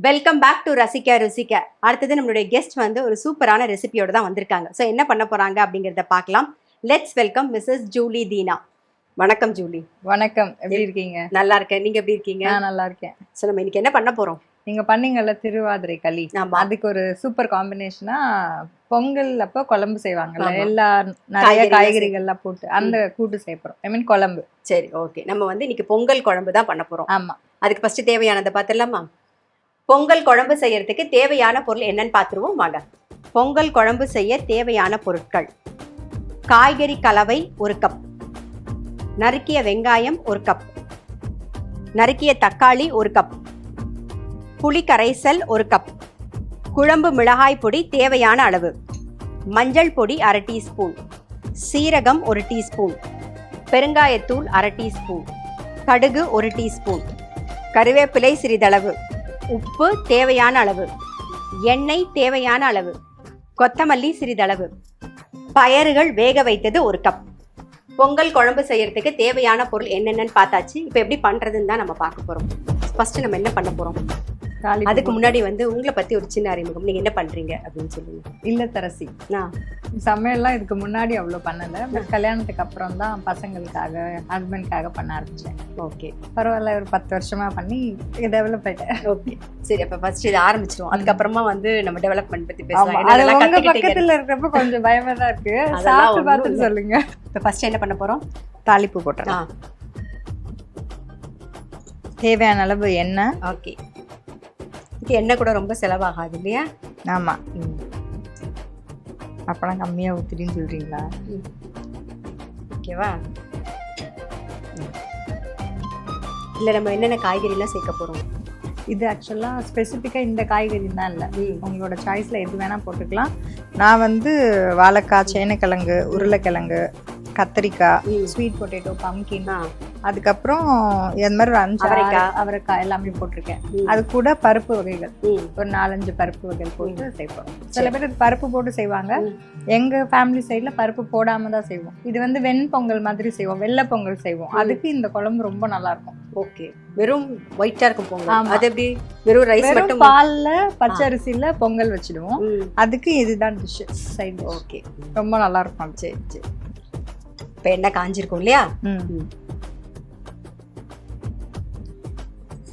Welcome back to ரசிக்க ருசிக்க. அடுத்தது நம்மளுடைய கெஸ்ட் வந்து ஒரு சூப்பரான ரெசிபியோட தான் வந்திருக்காங்க. ஸோ என்ன பண்ண போறாங்க அப்படிங்கிறத பார்க்கலாம். Let's welcome Mrs Julie Deena. வணக்கம் ஜூலி. வணக்கம், எப்படி இருக்கீங்க? நல்லா இருக்கேன், நீங்க எப்படி இருக்கீங்க? நான் நல்லா இருக்கேன். ஸோ நம்ம இன்னைக்கு என்ன பண்ண போறோம்? நீங்க பண்ணீங்கல்ல திருவாதிரை களி, அதுக்கு ஒரு சூப்பர் காம்பினேஷனா பொங்கல் அப்போ குழம்பு செய்வாங்கல்ல, எல்லா நிறைய காய்கறிகள்லாம் போட்டு அந்த கூட்டு செய்யறோம். ஐ மீன் குழம்பு. சரி, ஓகே. நம்ம வந்து இன்னைக்கு பொங்கல் குழம்பு தான் பண்ண போறோம். ஆமா. அதுக்கு ஃபர்ஸ்ட் தேவையானதை பார்த்துடலாமா? பொங்கல் குழம்பு செய்யறதுக்கு தேவையான பொருள் என்னன்னு பார்த்துருவோம் வாங்க. பொங்கல் குழம்பு செய்ய தேவையான பொருட்கள்: காய்கறி கலவை 1 கப், நறுக்கிய வெங்காயம் 1 கப், நறுக்கிய தக்காளி 1 கப், புளி கரைசல் 1 கப், குழம்பு மிளகாய் பொடி தேவையான அளவு, மஞ்சள் பொடி 1/2 டீஸ்பூன், சீரகம் 1 டீஸ்பூன், பெருங்காயத்தூள் 1/2 டீஸ்பூன், கடுகு 1 டீஸ்பூன், கறிவேப்பிலை சிறிதளவு, உப்பு தேவையான அளவு, எண்ணெய் தேவையான அளவு, கொத்தமல்லி சிறிதளவு, பயறுகள் வேக வைத்தது 1 கப். பொங்கல் குழம்பு செய்யறதுக்கு தேவையான பொருள் என்னென்னு பார்த்தாச்சு. இப்போ எப்படி பண்றதுன்னு தான் நம்ம பார்க்க போறோம். ஃபர்ஸ்ட் நம்ம என்ன பண்ண போறோம்? அதுக்கு முன்னாடி வந்து உங்களை பத்தி ஒரு சின்ன அறிமுகம். நீங்க என்ன பண்றீங்க அப்படின்னு சொல்லுங்க. இல்லத்தரசி. சமையல்லாம் இதுக்கு முன்னாடி அவ்வளோ பண்ணல, பட் கல்யாணத்துக்கு அப்புறம் தான் பசங்களுக்காக ஹஸ்பண்ட்காக பண்ண ஆரம்பிச்சேன். ஓகே, பரவாயில்ல, ஒரு 10 வருஷமா பண்ணி டெவலப் ஆயிட்டேன். ஓகே, சரி. அப்ப ஃபர்ஸ்ட் இது ஆரம்பிச்சிருவோம், அதுக்கப்புறமா வந்து நம்ம டெவலப்மெண்ட் பத்தி பேசலாம். உங்க பக்கத்துல இருக்கிறப்ப கொஞ்சம் பயமா தான் இருக்கு, சாப்பிட்டு பார்த்துட்டு சொல்லுங்க. இப்ப ஃபர்ஸ்ட் என்ன பண்ண போறோம்? தாளிப்பு போட்டுறோம். தேவையான அளவு எண்ணெய். ஓகே, எண்ணெய் கூட ரொம்ப செலவாகாது இல்லையா? ஆமா. அப்பனா கம்மியா ஊத்தின்னு சொல்றீங்களா? ஓகேவா? இல்ல நம்ம என்னென்ன காய்கறி எல்லாம் சேர்க்க போறோம்? இது ஆக்சுவலா ஸ்பெசிஃபிக்கா இந்த காய்கறி தான் இல்லை, உங்களோட சாய்ஸ்ல எது வேணா போட்டுக்கலாம். நான் வந்து வாழைக்காய், சேனைக்கிழங்கு, உருளைக்கிழங்கு, கத்திரிக்காய், ஸ்வீட் பொட்டேட்டோ, பம்கின், அதுக்கப்புறம் இது மாதிரி ஒரு 5 அவரைக்காய் எல்லாமே போட்டிருக்கேன். அது கூட பருப்பு வகைகள் ஒரு 4-5 பருப்பு வகைகள் போட்டு செய்வோம். சில பேர் பருப்பு போட்டு செய்வாங்க, எங்க ஃபேமிலி சைட்ல பருப்பு போடாம தான் செய்வோம். இது வந்து வெண்பொங்கல் மாதிரி செய்வோம், வெள்ளை பொங்கல் செய்வோம். அதுக்கு இந்த குழம்பு ரொம்ப நல்லா இருக்கும். ஓகே, வெறும் ஒயிட்டா இருக்கும் பொங்கல். அது எப்படி? வெறும் ரைஸ் மட்டும், பால்ல பச்சை அரிசியில பொங்கல் வச்சிடுவோம். அதுக்கு இதுதான் டிஷ் சைடு. ஓகே, ரொம்ப நல்லா இருக்கும். சரி சரி. இப்போ எண்ணெய் காஞ்சிருக்கும் இல்லையா?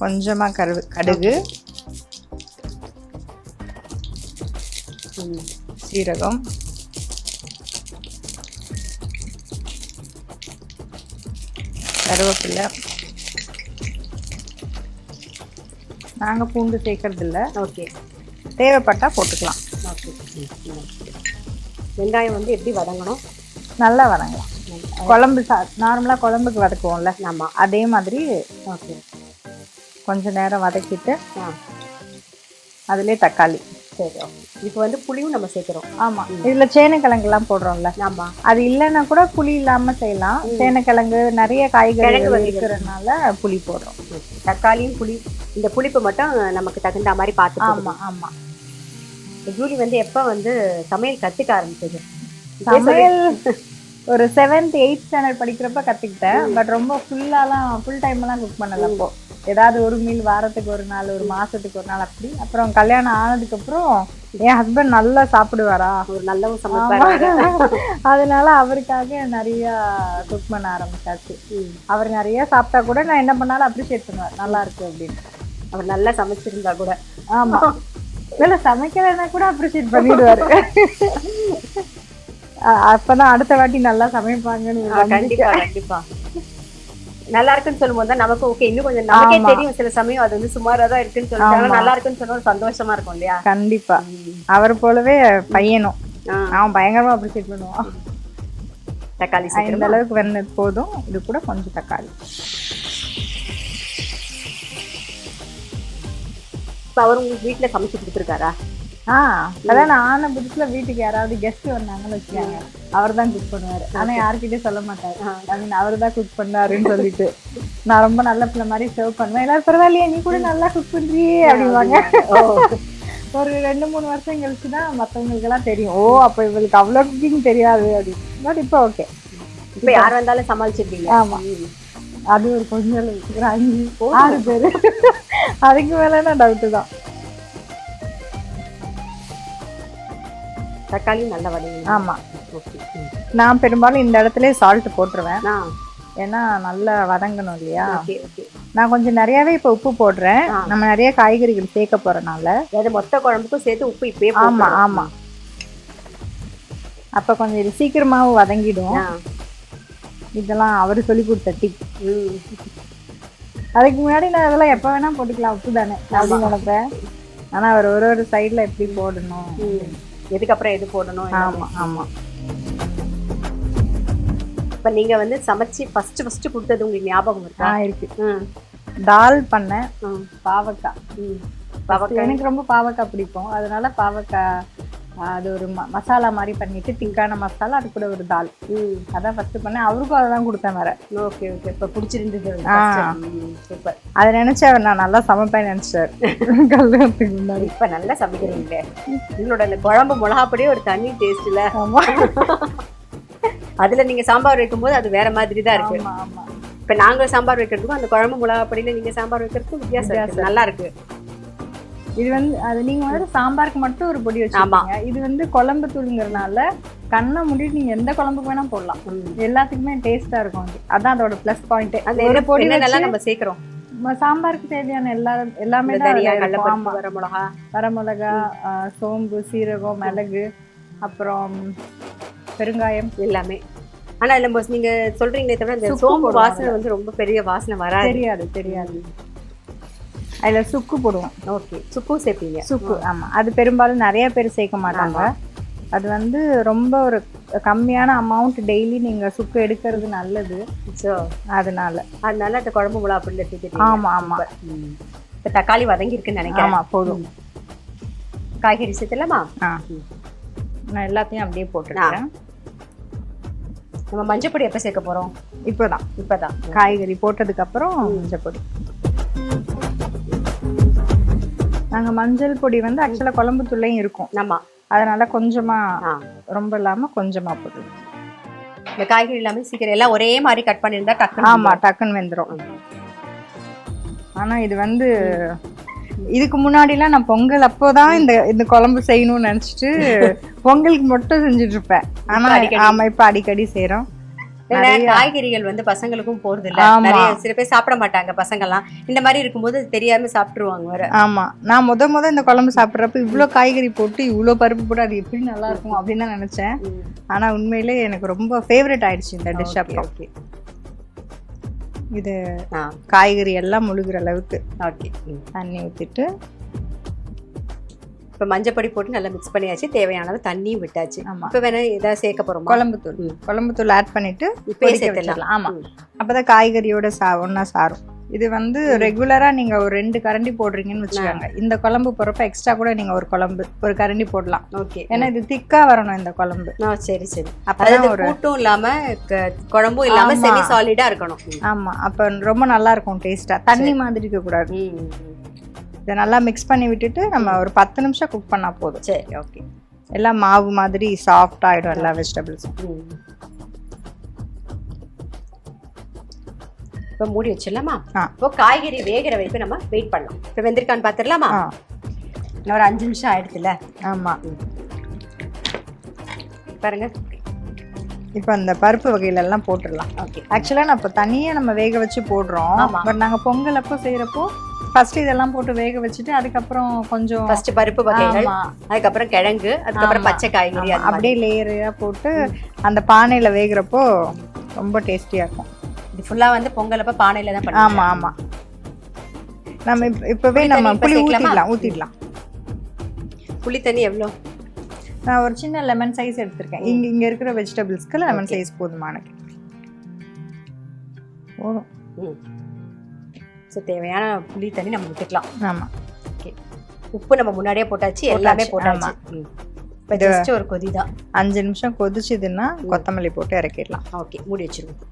கொஞ்சமா கடுகு, சீரகம், கருவேப்பிலை. நாங்க பூண்டு சேர்க்கறது இல்லை. ஓகே, தேவைப்பட்டா போட்டுக்கலாம். ஓகே. வெங்காயம் வந்து எப்படி வதங்கணும்? நல்லா வதங்கலாம். குழம்பு நார்மலா குழம்புக்கு வதக்குவோம்ல, ஆமா, அதே மாதிரி. ஓகே, கொஞ்ச நேரம் வதக்கிட்டு அதுலேயே தக்காளி. சரி, ஓகே. இப்போ வந்து புளியும் நம்ம சேர்க்குறோம். ஆமா, இதுல சேனைக்கிழங்கு எல்லாம் போடுறோம்ல. ஆமா, அது இல்லைன்னா கூட புளி இல்லாம செய்யலாம். சேனைக்கிழங்கு நிறைய காய்கறிகள் இருக்கிறதுனால புளி போடுறோம். தக்காளியும் புளி, இந்த புளிப்பு மட்டும் நமக்கு தகுந்த மாதிரி பார்த்து. ஆமா ஆமா. ஜூலி வந்து எப்போ வந்து சமையல் கற்றுக்க ஆரம்பிச்சது? சமையல் ஒரு 7th 8th ஸ்டாண்டர்ட் படிக்கிறப்ப கற்றுக்கிட்டேன். பட் ரொம்ப ஃபுல் டைம்லாம் குக் பண்ணல. அப்போ ஏதாவது ஒரு மீல் வாரத்துக்கு ஒரு நாள், ஒரு மாதத்துக்கு ஒரு நாள் அப்படி. அப்புறம் கல்யாணம் ஆனதுக்கப்புறம் என் ஹஸ்பண்ட் நல்லா சாப்பிடுவாரா, ஒரு நல்லவும் சமைப்பாரு, அதனால அவருக்காக நிறையா குக் பண்ண ஆரம்பிச்சாச்சு. அவர் நிறைய சாப்பிட்டா கூட நான் என்ன பண்ணாலும் அப்ரிஷியேட் பண்ணுவார், நல்லா இருக்கு அப்படின்னு. அவர் நல்லா சமைச்சிருந்தா கூட. ஆமா, இல்லை சமைக்கிறதுனா கூட அப்ரிஷியேட் பண்ணிடுவாரு. அப்பதான் அடுத்த வாட்டி நல்லா சமைப்பாங்கன்னு. கண்டிப்பா கண்டிப்பா. நல்லா இருக்குன்னு சொல்லும் போது தான் நமக்கு ஓகே, இன்னும் கொஞ்சம் நமக்கே தெரியும் சில சமயம் அது வந்து சுமாரா தான் இருக்குன்னு சொல்லிட்டாங்க, நல்லா இருக்குன்னு சொன்னா ஒரு சந்தோஷமா இருக்கும் இல்லையா? கண்டிப்பா. அவர் போலவே பையனும் அவன் பயங்கரமா அப்ரிஷியேட் பண்ணுவான். தக்காளி இந்த அளவுக்கு வெண்ணெய் போதும். இது கூட கொஞ்சம் தக்காளி. அவர் உங்களுக்கு வீட்டுல சமைச்சு கொடுத்துருக்காரா? அதான் நான் ஆன புதுசுல வீட்டுக்கு யாராவது கெஸ்ட் வந்தாங்கன்னு வச்சுக்காங்க, அவர் தான் குக் பண்ணுவாரு. ஆனா யாருக்கிட்டே சொல்ல மாட்டாரு, ஐ மீன் அவரு தான் குக் பண்ணாருன்னு சொல்லிட்டு. நான் ரொம்ப நல்ல பிள்ளை மாதிரி சர்வ் பண்ணுவேன். எல்லாரும் பரவாயில்லையே, நீ கூட நல்லா குக் பண்றியே அப்படிவாங்க. ஒரு 2-3 வருஷம் கழிச்சுதான் மற்றவங்களுக்கு எல்லாம் தெரியும், ஓ அப்ப இவங்களுக்கு அவ்வளவு குக்கிங் தெரியாது அப்படின்னு. பட் இப்போ ஓகே, இப்ப யார் வந்தாலும் சமாளிச்சிருக்கீங்க. ஆமா, அது ஒரு கொஞ்சம் 5-6 பேரு, அதுக்கு மேலனா டவுட்டு தான். தக்காளி நல்லா வதங்கணும். ஆமாம். ஓகே. நான் பெரும்பாலும் இந்த இடத்துல சால்ட் போட்டுருவேன், ஆ ஏன்னா நல்லா வதங்கணும் இல்லையா. Okay okay. நான் கொஞ்சம் நிறையாவே இப்போ உப்பு போடுறேன், நம்ம நிறைய காய்கறிகள் சேர்க்க போகிறனால. அதாவது மொத்த குழம்புக்கும் சேர்த்து உப்பு இப்பயே ஆமாம் ஆமாம். அப்போ கொஞ்சம் இது சீக்கிரமாகவும் வதங்கிடும். இதெல்லாம் அவர் சொல்லி கொடுத்த டிப். அதுக்கு முன்னாடி நான் இதெல்லாம் எப்போ வேணால் போட்டுக்கலாம், உப்பு தானே அப்படின்னு நினைப்பேன். ஆனால் அவர் ஒரு சைடில் எப்படி போடணும், எதுக்கப்புறம் எது போடணும். ஆமாம் ஆமாம். இப்போ நீங்கள் வந்து சமைச்சு ஃபஸ்ட்டு கொடுத்தது உங்களுக்கு ஞாபகம் இருக்கா? இருக்கு. தால் பண்ணேன், பாவக்காய். பாவக்காய் எனக்கு ரொம்ப பாவக்காய் பிடிக்கும், அதனால பாவக்காய் அது ஒரு மசாலா மாதிரி பண்ணிட்டு திக்கான மசாலா, அது கூட ஒரு தால். அதான் ஃபர்ஸ்ட் பண்ணேன். அவருக்கும் அதை தான் கொடுத்தேன் வேற. Okay okay. இப்போ பிடிச்சிருந்தது. சூப்பர். அதை நினைச்சு அவர் நான் நல்லா சமைப்பேன் நினைச்சார் கல்யாணத்துக்கு முன்னாடி. இப்போ நல்லா சமைக்கிறீங்களே. உங்களோட அந்த குழம்பு மிளகாப்படியே ஒரு தனி டேஸ்ட்ல. ஆமா. அதுல நீங்க சாம்பார் வைக்கும்போது அது வேற மாதிரி தான் இருக்கு. ஆமா. இப்போ நாங்கள் சாம்பார் வைக்கிறதுக்கும் அந்த குழம்பு மிளகாப்படியில நீங்க சாம்பார் வைக்கிறதுக்கும் வித்தியாசம் இருக்கு. நல்லா இருக்கு. இது வந்து அது நீங்க வந்து சாம்பாருக்கு மட்டும் ஒரு பொடி வச்சுருக்கீங்க, இது வந்து குழம்பு தூளுங்கிறதுனால கண்ணை மூடிட்டு நீங்க எந்த குழம்புக்கு வேணா போடலாம், எல்லாத்துக்குமே டேஸ்டா இருக்கும். அதான் அதோட ப்ளஸ் பாயிண்ட். அந்த ஒரு பொடி நல்லா நம்ம சேர்க்கிறோம். சாம்பாருக்கு தேவையான எல்லாமே வரமிளகா, சோம்பு, சீரகம், மிளகு, அப்புறம் பெருங்காயம் எல்லாமே. ஆனா இல்ல நீங்க சொல்றீங்களே தவிர இந்த சோம்பு வாசனை வந்து ரொம்ப பெரிய வாசனை வராது. தெரியாது. அதில் சுக்கு போடுவோம். ஓகே. சுக்கும் சேர்ப்பீங்க? சுக்கு, ஆமாம். அது பெரும்பாலும் நிறைய பேர் சேர்க்க மாட்டாங்க. அது வந்து ரொம்ப ஒரு கம்மியான அமௌண்ட் டெய்லி நீங்கள் சுக்கு எடுக்கிறது நல்லது. ஸோ அதனால அந்த குழம்பு மிளகா அப்படி எடுத்துக்கிட்டு. ஆமாம் ஆமாம். இப்போ தக்காளி வதங்கியிருக்குன்னு நினைக்கிறேன். ஆமாம், போதும். காய்கறி சேர்த்துலாமா? நான் எல்லாத்தையும் அப்படியே போட்டுருக்கேன். நம்ம மஞ்சப்பொடி எப்போ சேர்க்க போகிறோம்? இப்போதான் காய்கறி போட்டதுக்கப்புறம் மஞ்சப்பொடி. நாங்கள் மஞ்சள் பொடி வந்து ஆக்சுவலாக குழம்பு தூள்லையும் இருக்கும். ஆமாம். அதனால கொஞ்சமாக, ரொம்ப இல்லாமல் கொஞ்சமாக போடுது. இந்த காய்கறி எல்லாமே சீக்கிரம் எல்லாம் ஒரே மாதிரி கட் பண்ணியிருந்தா டக்குன்னு. ஆமாம், டக்குன்னு வெந்துடும். ஆனால் இது வந்து இதுக்கு முன்னாடிலாம் நான் பொங்கல் அப்போதான் இந்த குழம்பு செய்யணும்னு நினச்சிட்டு பொங்கலுக்கு மட்டும் செஞ்சுட்டு இருப்பேன். ஆனால் ஆமாம், இப்போ அடிக்கடி செய்கிறோம். காய்கறிகள் வந்து பசங்களுக்கும் போறது இல்ல. நிறைய சில பேர் சாப்பிட மாட்டாங்க பசங்கள்லாம். இந்த மாதிரி இருக்கும்போது தெரியாம சாப்பிட்டுருவாங்க வேற. ஆமா, நான் முத இந்த குழம்பு சாப்பிட்றப்ப இவ்வளோ காய்கறி போட்டு இவ்வளோ பருப்பு போட்டு அது எப்படி நல்லா இருக்கும் அப்படின்னு தான் நினைச்சேன். ஆனா உண்மையிலே எனக்கு ரொம்ப ஃபேவரட் ஆயிடுச்சு இந்த டிஷ். அப்புறம் இது காய்கறி எல்லாம் முழுகிற அளவுக்கு தண்ணி ஊற்றிட்டு இப்போ மஞ்சப்பொடி போட்டு நல்லா மிக்ஸ் பண்ணியாச்சு. தேவையானது தண்ணியும் விட்டாச்சு. இப்போ வேணா ஏதாவது சேர்க்க போறோம். குழம்பு தூள் ஆட் பண்ணிட்டு இப்போ சேர்த்துடலாம். ஆமா, அப்பதான் காய்கறியோட ஒன்னா சாரும். இது வந்து ரெகுலரா நீங்க ஒரு 2 கரண்டி போடுறீங்கன்னு வச்சுக்கோங்க. இந்த குழம்பு போறப்ப எக்ஸ்ட்ரா கூட நீங்க ஒரு கரண்டி போடலாம். ஓகே. ஏன்னா இது திக்கா வரணும் இந்த குழம்பு. சரி. அப்பதான் ஒரு கூட்டும் இல்லாம குழம்பும் இல்லாம செமி சாலிடா இருக்கணும். ஆமா, அப்ப ரொம்ப நல்லா இருக்கும் டேஸ்டா. தண்ணி மாதிரி இருக்க கூடாது. இதை நல்லா மிக்ஸ் பண்ணி விட்டுட்டு நம்ம ஒரு 10 நிமிஷம் குக் பண்ணா போதும். சரி, ஓகே. எல்லாம் மாவு மாதிரி சாஃப்ட் ஆயிடும் எல்லா வெஜிடபிள்ஸும். இப்போ மூடி வச்சிடலாமா? இப்போ காய்கறி வேகிற வரைக்கும் நம்ம வெயிட் பண்ணலாம். இப்போ வெந்திருக்கான்னு பார்த்துடலாமா? இன்னும் ஒரு 5 நிமிஷம் ஆயிடுச்சுல. ஆமா, பாருங்க. இப்போ அந்த பருப்பு வகையில எல்லாம் போட்டுடலாம். ஓகே. ஆக்சுவலா நான் இப்போ தனியாக நம்ம வேக வச்சு போடுறோம். பட் நாங்கள் பொங்கல் அப்போ செய்யறப்போ ஃபர்ஸ்ட் இதெல்லாம் போட்டு வேக வச்சுட்டு அதுக்கப்புறம் கொஞ்சம் ஃபர்ஸ்ட் பருப்பு வகைகள், அதுக்கப்புறம் கிழங்கு, அதுக்கப்புறம் பச்சை காய்கறி அப்படியே லேயரா போட்டு அந்த பானையில வேகிறப்போ ரொம்ப டேஸ்டியா இருக்கும். இது ஃபுல்லா வந்து பொங்கல் அப்ப பானையில தான் பண்ணுவோம். ஆமா. நம்ம இப்பவே நம்ம புளி ஊத்திடலாம். புளி தண்ணி எவ்வளோ? நான் ஒரு சின்ன லெமன் சைஸ் எடுத்திருக்கேன். இங்க இருக்கிற வெஜிடபிள்ஸ்க்கு லெமன் சைஸ் போதுமான போதும். ஸோ தேவையான புளி தண்ணி நம்ம விட்டுக்கலாம். ஆமாம். ஓகே. உப்பு நம்ம முன்னாடியே போட்டாச்சு, எல்லாமே போட்டாச்சு. இப்போ ஜஸ்ட் ஒரு கொதி தான். 5 நிமிஷம் கொதிச்சுதுன்னா கொத்தமல்லி போட்டு இறக்கிடலாம். ஓகே, மூடி வச்சிருவோம்.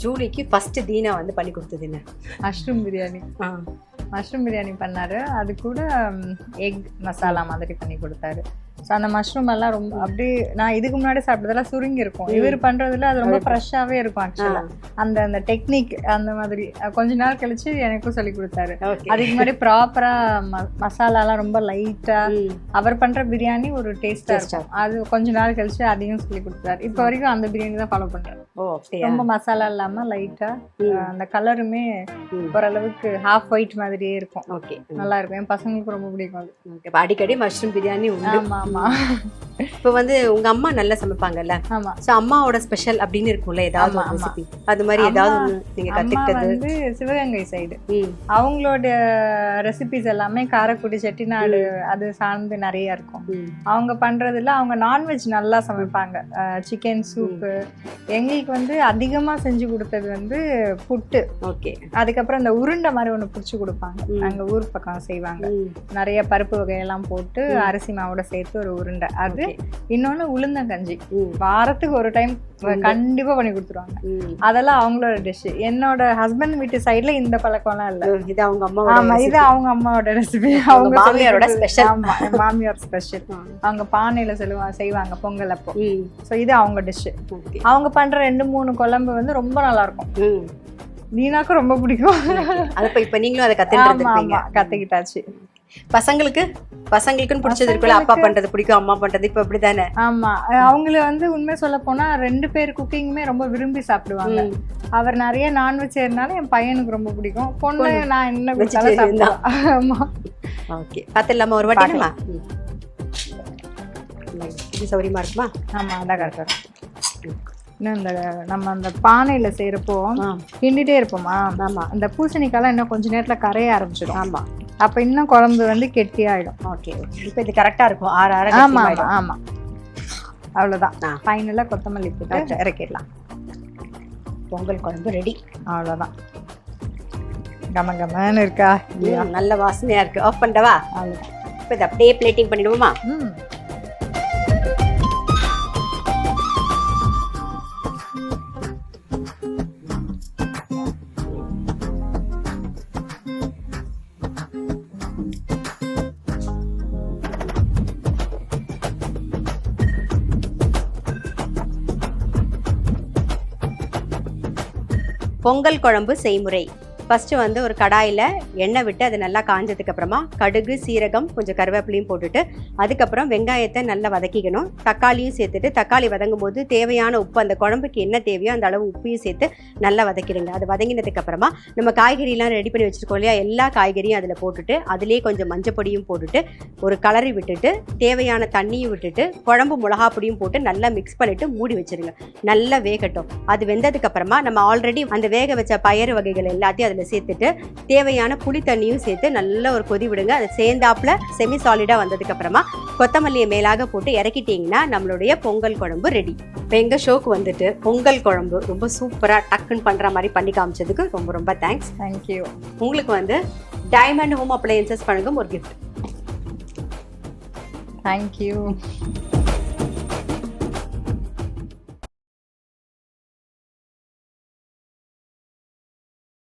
ஜூலிக்கு ஃபர்ஸ்ட் தீனா வந்து பண்ணி கொடுத்தது என்ன? மஷ்ரூம் பிரியாணி. மஷ்ரூம் பிரியாணி பண்ணாரு. அது கூட எக் மசாலா மாதிரி பண்ணி கொடுத்தாரு. ஸோ அந்த மஷ்ரூம் எல்லாம் ரொம்ப அப்படியே நான் இதுக்கு முன்னாடி சாப்பிட்டதெல்லாம் சுருங்கி இருக்கும். இவர் பண்றதுல அது ரொம்ப ஃப்ரெஷ்ஷாவே இருக்கும் ஆக்சுவலா. அந்த அந்த டெக்னிக் அந்த மாதிரி கொஞ்ச நாள் கழிச்சு எனக்கும் சொல்லி கொடுத்தாரு. அதுக்கு முன்னாடி ப்ராப்பரா மசாலாலாம் ரொம்ப லைட்டா அவர் பண்ற பிரியாணி ஒரு டேஸ்டா இருக்கும். அது கொஞ்ச நாள் கழிச்சு அதையும் சொல்லி கொடுத்தாரு. இப்போ வரைக்கும் அந்த பிரியாணி தான் ஃபாலோ பண்றேன். ரொம்ப மசாலா இல்லாம லைட்டா அந்த கலருமே ஓரளவுக்கு ஹாஃப் ஒயிட் மாதிரியே இருக்கும். ஓகே, நல்லா இருக்கும். என் பசங்களுக்கு ரொம்ப பிடிக்கும் அது. ஓகே, அடிக்கடி மஷ்ரூம் பிரியாணி உண்டு. ஆமா ஆமா. இப்போ வந்து உங்க அம்மா நல்லா சமைப்பாங்கல்ல? ஆமா. சோ அம்மாவோட ஸ்பெஷல் அப்படின்னு இருக்கும்ல ஏதாவது ஒரு ரெசிபி, அது மாதிரி ஏதாவது நீங்க கத்துக்கிட்டது? வந்து சிவகங்கை சைடு அவங்களோட ரெசிபிஸ் எல்லாமே காரைக்குடி செட்டிநாடு அது சார்ந்து நிறைய இருக்கும். அவங்க பண்றதுல அவங்க நான்வெஜ் நல்லா சமைப்பாங்க. Chicken soup. எங்களுக்கு வந்து அதிகமா செஞ்சு கொடுத்தது வந்து புட்டு. ஓகே. அதுக்கப்புறம் இந்த உருண்டை மாதிரி ஒண்ணு புடிச்சு கொடுப்பாங்க. அங்க ஊர் பக்கம் செய்வாங்க. நிறைய பருப்பு வகையெல்லாம் போட்டு அரிசி மாவோட சேர்த்து ஒரு உருண்டை. அது இன்னொன்னு உளுந்தங்கஞ்சி வாரத்துக்கு ஒரு டைம் கண்டிப்பா பண்ணி கொடுத்துருவாங்க. அதெல்லாம் அவங்களோட டிஷ். என்னோட ஹஸ்பண்ட் வீட்டு சைட்ல இந்த பழக்கம்லாம் இல்ல. இது அவங்க அம்மா. ஆமா, இது அவங்க அம்மாவோட ரெசிபி. அவங்க மாமியாரோட ஸ்பெஷல். ஆமா, மாமியார் ஸ்பெஷல். அவங்க பானையில செய்வாங்க பொங்கல் அப்போ. சோ இது அவங்க டிஷ். அவங்க பண்ற 2-3 குழம்பு வந்து ரொம்ப நல்லா இருக்கும். நீனாக்கும் ரொம்ப பிடிக்கும். இப்ப நீங்களும் அதை கத்துக்கிட்டாச்சு. பசங்களுக்குன்னு பிடிச்சது இருக்குல்ல, அப்பா பண்றது பிடிக்கும், அம்மா பண்றது இப்ப அப்படிதானே? ஆமா, அவங்கள வந்து உண்மை சொல்ல போனா 2 பேர் குக்கிங்குமே ரொம்ப விரும்பி சாப்பிடுவாங்க. அவர் நிறைய நான்வெஜ் இருந்தாலும் என் பையனுக்கு ரொம்ப பிடிக்கும். பொண்ணு நான் என்ன சாப்பிடுவேன். ஆமா. ஓகே, பாத்துலாமா ஒரு வாட்டிமா? இது சௌரியமா இருக்குமா? ஆமா, அதான் கரெக்டா. இன்னும் இந்த நம்ம அந்த பானையில செய்யறப்போ கிண்டிட்டே இருப்போமா? ஆமா. அந்த பூசணிக்காலாம் இன்னும் கொஞ்ச நேரத்துல கரைய ஆரம்பிச்சிடும். ஆமா, அப்ப இன்னும் குழம்பு வந்து கெட்டியாயிடும். ஓகே, இப்போ இது கரெக்டா இருக்கும். ஆற ஆமா ஆமா. அவ்வளவுதான். ஃபைனலா கொத்தமல்லி போட்டு இறக்கிடலாம். பொங்கல் குழம்பு ரெடி. அவ்வளவுதான். கமகமன்னு இருக்கா? நல்ல வாசனையா இருக்கு. ஆஃப் பண்ணவா? அவ்வளவுதான். இப்போ இதை அப்படியே பிளேட்டிங் பண்ணிடுவோமா? பொங்கல் குழம்பு செய்முறை. ஃபஸ்ட்டு வந்து ஒரு கடாயில் எண்ணெய் விட்டு அது நல்லா காஞ்சதுக்கு அப்புறமா கடுகு, சீரகம், கொஞ்சம் கருவேப்பிலையும் போட்டுட்டு அதுக்கப்புறம் வெங்காயத்தை நல்லா வதக்கிக்கணும். தக்காளியும் சேர்த்துட்டு தக்காளி வதங்கும் போது தேவையான உப்பு, அந்த குழம்புக்கு என்ன தேவையோ அந்த அளவு உப்பையும் சேர்த்து நல்லா வதக்கிடுங்க. அது வதங்கினதுக்கு அப்புறமா நம்ம காய்கறிலாம் ரெடி பண்ணி வச்சுருக்கோம் இல்லையா, எல்லா காய்கறியும் அதில் போட்டுட்டு அதுலேயே கொஞ்சம் மஞ்சப்பொடியும் போட்டுட்டு ஒரு கலரி விட்டுட்டு தேவையான தண்ணியும் விட்டுட்டு குழம்பு மிளகா பொடியும் போட்டு நல்லா மிக்ஸ் பண்ணிவிட்டு மூடி வச்சுருங்க. நல்லா வேகட்டும். அது வெந்ததுக்கு அப்புறமா நம்ம ஆல்ரெடி அந்த வேக வச்ச பயறு வகைகள் எல்லாத்தையும் அதில் சேர்த்துட்டு தேவையான புளி தண்ணியும் சேர்த்து நல்லா ஒரு கொதி விடுங்க. அது சேர்ந்தாப்புல செமி சாலிடா வந்ததுக்கு அப்புறமா கொத்தமல்லியை மேலாக போட்டு இறக்கிட்டீங்கன்னா நம்மளுடைய பொங்கல் குழம்பு ரெடி. இப்போ எங்க ஷோக்கு வந்துட்டு பொங்கல் குழம்பு ரொம்ப சூப்பரா டக்குன்னு பண்ற மாதிரி பண்ணி காமிச்சதுக்கு ரொம்ப ரொம்ப தேங்க்ஸ். தேங்க்யூ. உங்களுக்கு வந்து டைமண்ட் ஹோம் அப்ளையன்சஸ் வழங்கும் ஒரு கிஃப்ட். தேங்க்யூ.